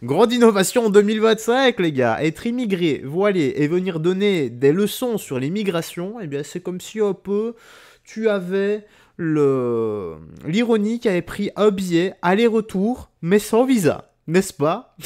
Grande innovation en 2025, les gars. Être immigré, voilé et venir donner des leçons sur l'immigration, eh bien, c'est comme si un peu tu avais l'ironie qui avait pris un billet aller-retour, mais sans visa. N'est-ce pas?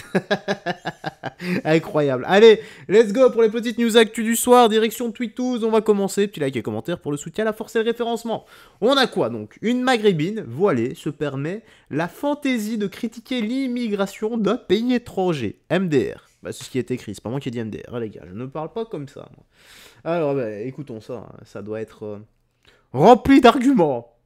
Incroyable. Allez, let's go pour les petites news actu du soir. Direction Tweetous, on va commencer. Petit like et commentaire pour le soutien à la force et le référencement. On a quoi donc? Une maghrébine voilée se permet la fantaisie de critiquer l'immigration d'un pays étranger. MDR. Bah, c'est ce qui est écrit, c'est pas moi qui ai dit MDR, les gars. Je ne parle pas comme ça. Moi. Alors, bah, écoutons ça. Ça doit être rempli d'arguments.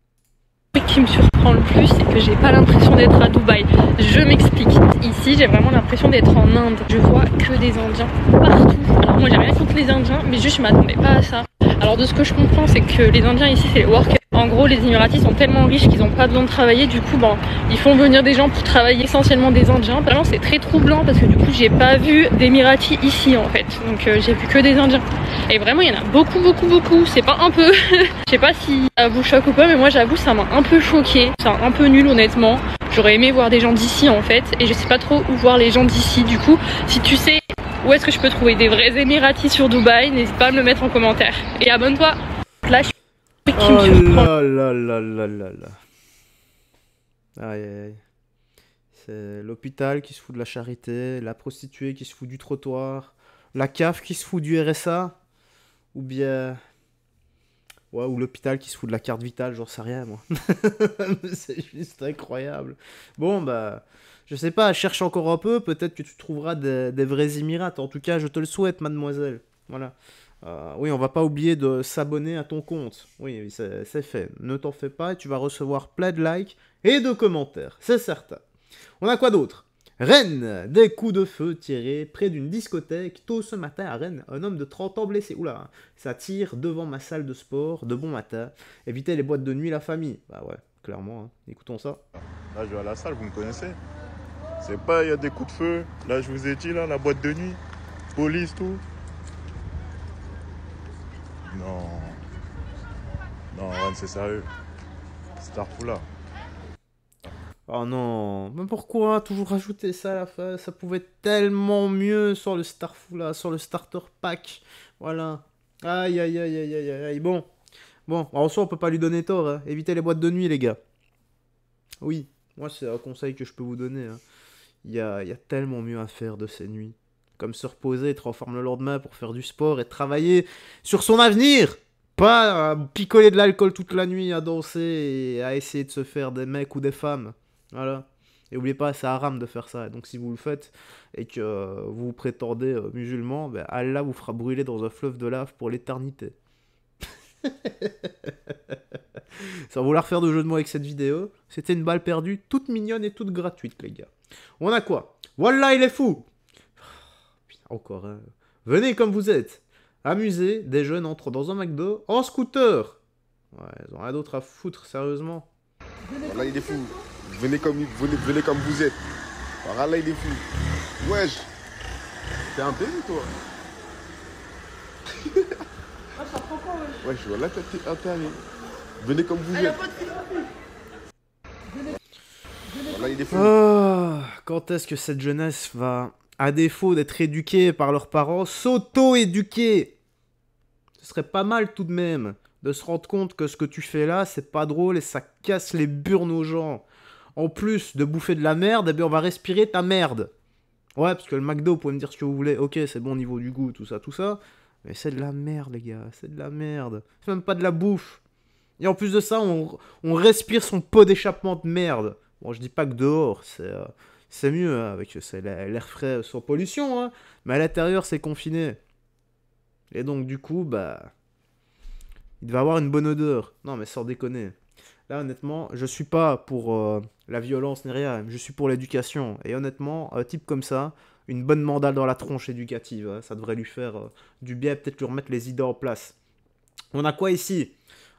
Ce qui me surprend le plus, c'est que j'ai pas l'impression d'être à Dubaï. Je m'explique. Ici, j'ai vraiment l'impression d'être en Inde. Je vois que des Indiens partout. Alors moi, j'ai rien contre les Indiens, mais juste je m'attendais pas à ça. Alors de ce que je comprends, c'est que les Indiens ici, c'est les workers. En gros, les Émiratis sont tellement riches qu'ils n'ont pas besoin de travailler. Du coup, bon, ils font venir des gens pour travailler, essentiellement des Indiens. Vraiment, c'est très troublant parce que du coup, j'ai pas vu d'Émiratis ici en fait. Donc j'ai vu que des Indiens. Et vraiment, il y en a beaucoup, beaucoup, beaucoup. C'est pas un peu. Je sais pas si ça vous choque ou pas, mais moi, j'avoue, ça m'a un peu choqué. C'est un peu nul, honnêtement. J'aurais aimé voir des gens d'ici en fait. Et je sais pas trop où voir les gens d'ici. Du coup, si tu sais où est-ce que je peux trouver des vrais Émiratis sur Dubaï, n'hésite pas à me le mettre en commentaire. Et abonne-toi. Là, je suis qui me Oh surprend. là là là là là là. Aïe aïe aïe. C'est l'hôpital qui se fout de la charité, la prostituée qui se fout du trottoir, la CAF qui se fout du RSA, ou bien... Ouais, ou l'hôpital qui se fout de la carte vitale, j'en sais rien, moi. C'est juste incroyable. Bon, bah... Je sais pas, cherche encore un peu, peut-être que tu trouveras des vrais Émirats. En tout cas, je te le souhaite, mademoiselle. Voilà. Oui, on va pas oublier de s'abonner à ton compte. Oui, oui, c'est fait. Ne t'en fais pas, tu vas recevoir plein de likes et de commentaires, c'est certain. On a quoi d'autre? Rennes, des coups de feu tirés près d'une discothèque. Tôt ce matin à Rennes, un homme de 30 ans blessé. Oula, ça tire devant ma salle de sport de bon matin. Évitez les boîtes de nuit, la famille. Bah ouais, clairement, hein. Écoutons ça. Là, je vais à la salle, vous me connaissez. C'est pas, il y a des coups de feu. Là, je vous ai dit, là, la boîte de nuit, police, tout. Non. Non, Rennes, c'est sérieux. Starfou là. Oh non, mais pourquoi toujours rajouter ça à la fin? Ça pouvait être tellement mieux sur le Starfula, sur le Starter Pack. Voilà. Aïe aïe aïe aïe aïe aïe. Bon, bon, en soi on peut pas lui donner tort, hein. Évitez les boîtes de nuit les gars. Oui, moi c'est un conseil que je peux vous donner, hein. Il y a tellement mieux à faire de ces nuits. Comme se reposer, être en forme le lendemain pour faire du sport et travailler sur son avenir. Pas à picoler de l'alcool toute la nuit, à danser et à essayer de se faire des mecs ou des femmes. Voilà. Et n'oubliez pas, c'est haram de faire ça. Donc si vous le faites et que vous vous prétendez musulman, ben Allah vous fera brûler dans un fleuve de lave pour l'éternité. Sans vouloir faire de jeu de mots avec cette vidéo, c'était une balle perdue, toute mignonne et toute gratuite, les gars. On a quoi? Voilà, il est fou! Putain, encore, hein. Venez comme vous êtes. Amusez, des jeunes entrent dans un McDo en scooter. Ouais, ils ont rien d'autre à foutre, sérieusement. Voilà, il est fou. Venez comme vous êtes. Voilà, il est fou. Wesh. T'es un péri, toi. Ah, ça prend quoi, wesh? Wesh, voilà, t'es un péri. Venez comme vous êtes. Voilà, il est fou. Oh, quand est-ce que cette jeunesse va, à défaut d'être éduquée par leurs parents, s'auto-éduquer? Ce serait pas mal tout de même de se rendre compte que ce que tu fais là, c'est pas drôle et ça casse les burnes aux gens. En plus de bouffer de la merde, eh bien on va respirer ta merde. Ouais, parce que le McDo, vous pouvez me dire ce que vous voulez. Ok, c'est bon au niveau du goût, tout ça, tout ça. Mais c'est de la merde, les gars. C'est de la merde. C'est même pas de la bouffe. Et en plus de ça, on respire son pot d'échappement de merde. Bon, je dis pas que dehors, c'est mieux, hein, avec l'air frais sans pollution, hein. Mais à l'intérieur, c'est confiné. Et donc, du coup, bah... il devait avoir une bonne odeur. Non, mais sans déconner. Là, honnêtement, je suis pas pour la violence ni rien. Je suis pour l'éducation. Et honnêtement, un type comme ça, une bonne mandale dans la tronche éducative, hein, ça devrait lui faire du bien, peut-être lui remettre les idées en place. On a quoi ici?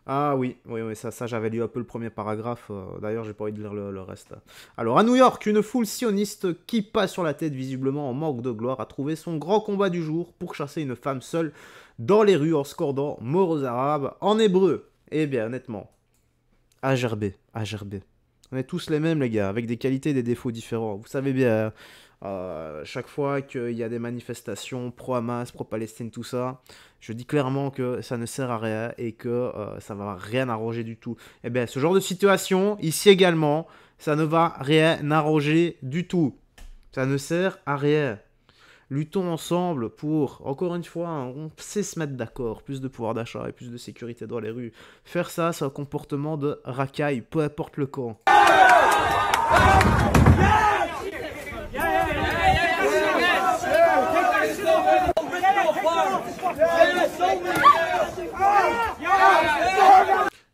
Ah oui, oui, oui, ça j'avais lu un peu le premier paragraphe. D'ailleurs, j'ai pas envie de lire le reste. Alors, à New York, une foule sioniste qui passe sur la tête, visiblement en manque de gloire, a trouvé son grand combat du jour pour chasser une femme seule dans les rues en scandant mort aux Arabes en hébreu. Eh bien, honnêtement, à gerber, à gerber. On est tous les mêmes, les gars, avec des qualités et des défauts différents. Vous savez bien, chaque fois qu'il y a des manifestations pro-Hamas, pro-Palestine, tout ça, je dis clairement que ça ne sert à rien et que ça va rien arranger du tout. Eh bien, ce genre de situation, ici également, ça ne va rien arranger du tout. Ça ne sert à rien. Luttons ensemble pour, encore une fois, hein, on sait se mettre d'accord, plus de pouvoir d'achat et plus de sécurité dans les rues. Faire ça, c'est un comportement de racaille, peu importe le camp.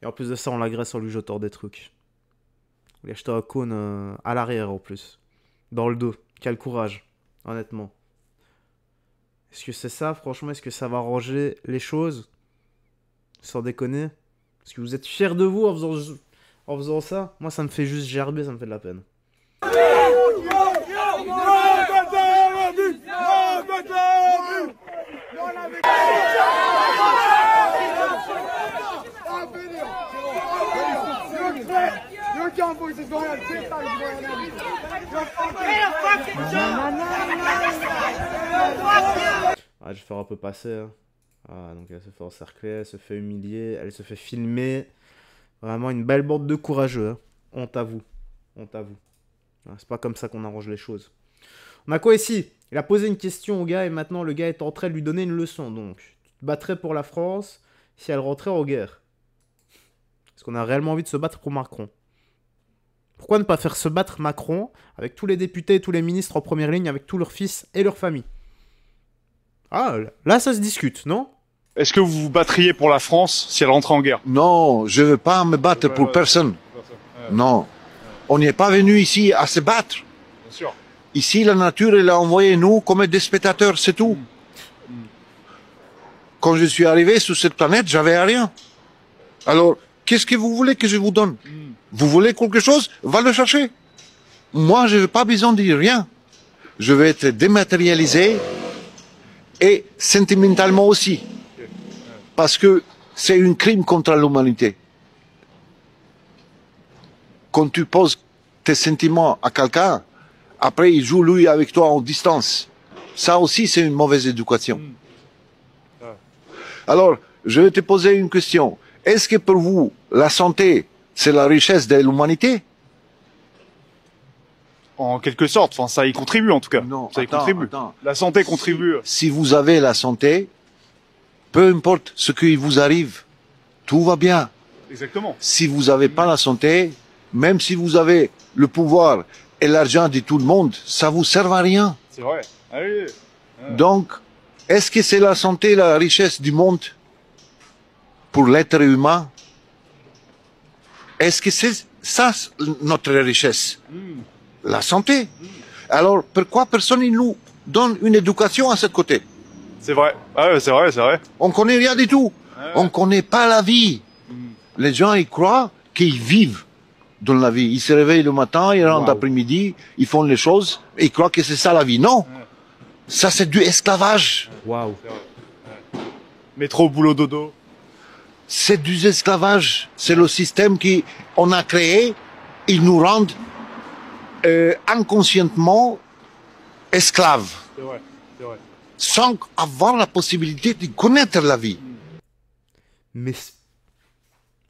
Et en plus de ça, on l'agresse en lui jetant des trucs. Il a acheté un cône à l'arrière en plus. Dans le dos. Quel courage, honnêtement. Est-ce que c'est ça, franchement? Est-ce que ça va arranger les choses? Sans déconner. Est-ce que vous êtes fiers de vous en faisant ça? Moi, ça me fait juste gerber, ça me fait de la peine. Ouais, je vais faire un peu passer. Hein. Ah, donc elle se fait encercler, elle se fait humilier, elle se fait filmer. Vraiment une belle bande de courageux. Hein. Honte à vous. Honte à vous. Ouais, c'est pas comme ça qu'on arrange les choses. On a quoi ici? Il a posé une question au gars et maintenant le gars est en train de lui donner une leçon. Donc, tu te battrais pour la France si elle rentrait en guerre. Est-ce qu'on a réellement envie de se battre pour Macron? Pourquoi ne pas faire se battre Macron avec tous les députés et tous les ministres en première ligne, avec tous leurs fils et leurs familles? Ah, là ça se discute, non? Est-ce que vous vous battriez pour la France si elle rentrait en guerre? Non, je ne veux pas me battre pour personne. Non. On n'est pas venu ici à se battre. Bien sûr. Ici, la nature, elle a envoyé nous comme des spectateurs, c'est tout. Quand je suis arrivé sur cette planète, j'avais rien. Alors, qu'est-ce que vous voulez que je vous donne? Vous voulez quelque chose? Va le chercher. Moi, je n'ai pas besoin de rien. Je vais être dématérialisé et sentimentalement aussi. Parce que c'est un crime contre l'humanité. Quand tu poses tes sentiments à quelqu'un, après il joue lui avec toi en distance. Ça aussi, c'est une mauvaise éducation. Alors, je vais te poser une question. Est-ce que pour vous, la santé, c'est la richesse de l'humanité? En quelque sorte, enfin, ça y contribue en tout cas. Non, ça y attends, contribue. attends. La santé contribue. Si vous avez la santé, peu importe ce qui vous arrive, tout va bien. Exactement. Si vous n'avez pas la santé, même si vous avez le pouvoir et l'argent de tout le monde, ça vous sert à rien. C'est vrai. Ah oui. Donc, est-ce que c'est la santé, la richesse du monde pour l'être humain? Est-ce que c'est ça notre richesse? La santé. Alors, pourquoi personne ne nous donne une éducation à ce côté? C'est vrai. Ah ouais, c'est vrai, c'est vrai. On connaît rien du tout. Ouais. On connaît pas la vie. Les gens, ils croient qu'ils vivent dans la vie. Ils se réveillent le matin, ils rentrent l'après-midi, ils font les choses, et ils croient que c'est ça la vie. Non. Ça, c'est du esclavage. Waouh. Métro, boulot, dodo. C'est du esclavage. C'est le système qu'on a créé. Ils nous rendent inconscientement esclaves. C'est vrai, c'est vrai. Sans avoir la possibilité de connaître la vie. Mais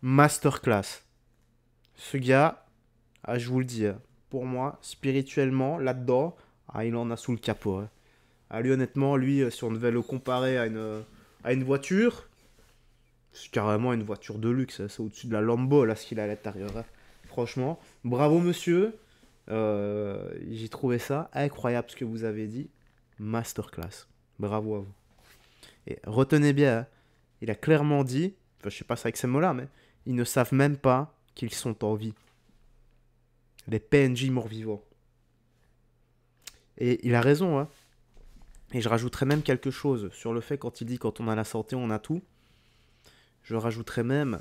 masterclass. Ce gars, ah, je vous le dis, hein, pour moi, spirituellement, là-dedans, ah, il en a sous le capot. Hein. Ah, lui, honnêtement, lui, si on devait le comparer à une voiture, c'est carrément une voiture de luxe. Hein. C'est au-dessus de la Lambo, là, ce qu'il a à l'intérieur. Hein. Franchement, bravo, monsieur. J'ai trouvé ça incroyable, ce que vous avez dit. Masterclass. Bravo à vous. Et retenez bien, hein, il a clairement dit, enfin, je sais pas ça avec ces mots-là, mais ils ne savent même pas qu'ils sont en vie. Les PNJ morts-vivants. Et il a raison, hein. Et je rajouterais même quelque chose sur le fait quand il dit quand on a la santé, on a tout. Je rajouterais même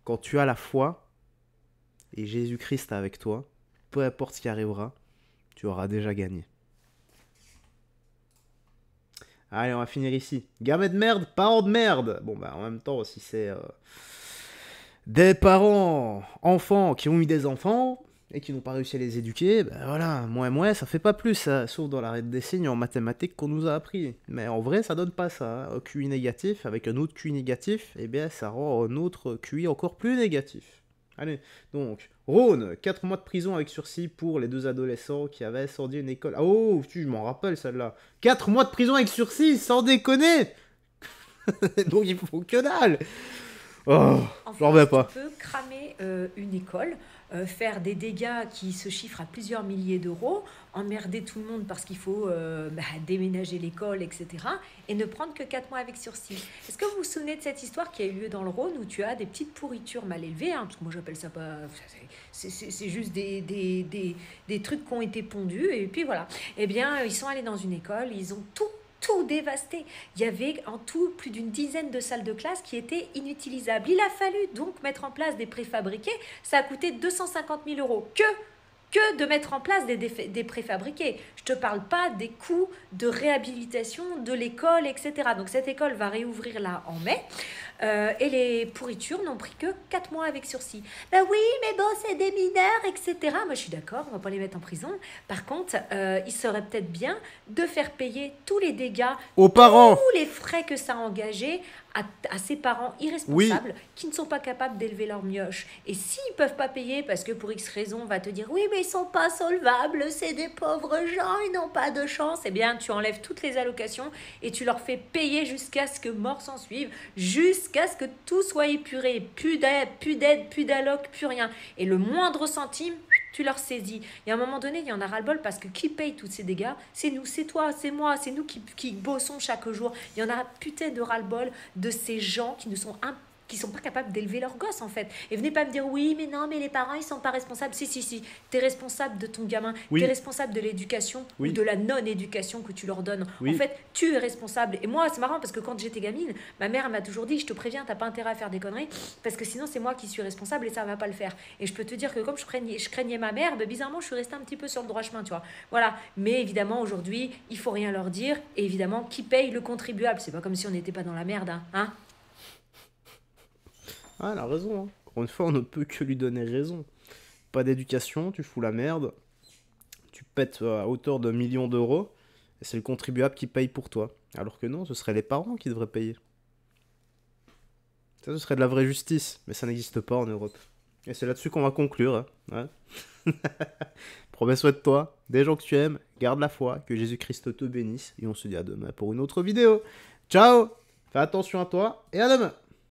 quand tu as la foi et Jésus-Christ avec toi, peu importe ce qui arrivera, tu auras déjà gagné. Allez, on va finir ici. Gamin de merde, parent de merde. Bon, bah, en même temps, si c'est des parents, enfants qui ont eu des enfants et qui n'ont pas réussi à les éduquer, ben voilà, moins, ça fait pas plus, ça, sauf dans l'arrêt des signes en mathématiques qu'on nous a appris. Mais en vrai, ça donne pas ça. Un QI négatif avec un autre QI négatif, eh bien, ça rend un autre QI encore plus négatif. Allez, donc, Rhône, 4 mois de prison avec sursis pour les 2 adolescents qui avaient incendié une école. Oh, je m'en rappelle celle-là. 4 mois de prison avec sursis, sans déconner. Donc il faut que dalle. Oh, j'en reviens pas. Tu peux cramer une école, faire des dégâts qui se chiffrent à plusieurs milliers d'euros, emmerder tout le monde parce qu'il faut déménager l'école, etc. Et ne prendre que 4 mois avec sursis. Est-ce que vous vous souvenez de cette histoire qui a eu lieu dans le Rhône où tu as des petites pourritures mal élevées, hein, parce que moi j'appelle ça pas... C'est juste des trucs qui ont été pondus, et puis voilà. Eh bien, ils sont allés dans une école, ils ont tout dévasté. Il y avait en tout plus d'une dizaine de salles de classe qui étaient inutilisables. Il a fallu donc mettre en place des préfabriqués. Ça a coûté 250 000 euros. Que de mettre en place des préfabriqués. Je ne te parle pas des coûts de réhabilitation de l'école, etc. Donc cette école va réouvrir là en mai. Et les pourritures n'ont pris que 4 mois avec sursis. Ben oui, mais bon, c'est des mineurs, etc. Moi, je suis d'accord, on va pas les mettre en prison. Par contre, il serait peut-être bien de faire payer tous les dégâts, aux parents, tous les frais que ça a engagé à ces parents irresponsables qui ne sont pas capables d'élever leur mioche. Et s'ils ne peuvent pas payer parce que pour X raison, on va te dire oui, mais ils ne sont pas solvables, c'est des pauvres gens, ils n'ont pas de chance, eh bien, tu enlèves toutes les allocations et tu leur fais payer jusqu'à ce que mort s'en suive, jusqu'à ce que tout soit épuré, plus d'aide, plus d'alloc, plus rien. Et le moindre centime, tu leur saisis. Et à un moment donné, il y en a ras-le-bol parce que qui paye tous ces dégâts? C'est nous, c'est toi, c'est moi, c'est nous qui bossons chaque jour. Il y en a putain de ras-le-bol de ces gens qui sont pas capables d'élever leurs gosses, en fait. Et venez pas me dire oui, mais non, mais les parents, ils sont pas responsables. Si. T'es responsable de ton gamin. T'es responsable de l'éducation ou de la non-éducation que tu leur donnes. En fait, tu es responsable. Et moi, c'est marrant parce que quand j'étais gamine, ma mère m'a toujours dit, je te préviens, t'as pas intérêt à faire des conneries parce que sinon, c'est moi qui suis responsable et ça va pas le faire. Et je peux te dire que comme je craignais ma mère, ben, bizarrement, je suis restée un petit peu sur le droit chemin, tu vois. Voilà. Mais évidemment, aujourd'hui, il faut rien leur dire. Et évidemment, qui paye? Le contribuable. C'est pas comme si on n'était pas dans la merde, hein. Ah, elle a raison, hein. Encore une fois, on ne peut que lui donner raison. Pas d'éducation, tu fous la merde, tu pètes à hauteur de millions d'euros, et c'est le contribuable qui paye pour toi. Alors que non, ce seraient les parents qui devraient payer. Ça, ce serait de la vraie justice, mais ça n'existe pas en Europe. Et c'est là-dessus qu'on va conclure. Hein. Ouais. Promets soin de toi, des gens que tu aimes, garde la foi, que Jésus-Christ te bénisse, et on se dit à demain pour une autre vidéo. Ciao! Fais attention à toi, et à demain!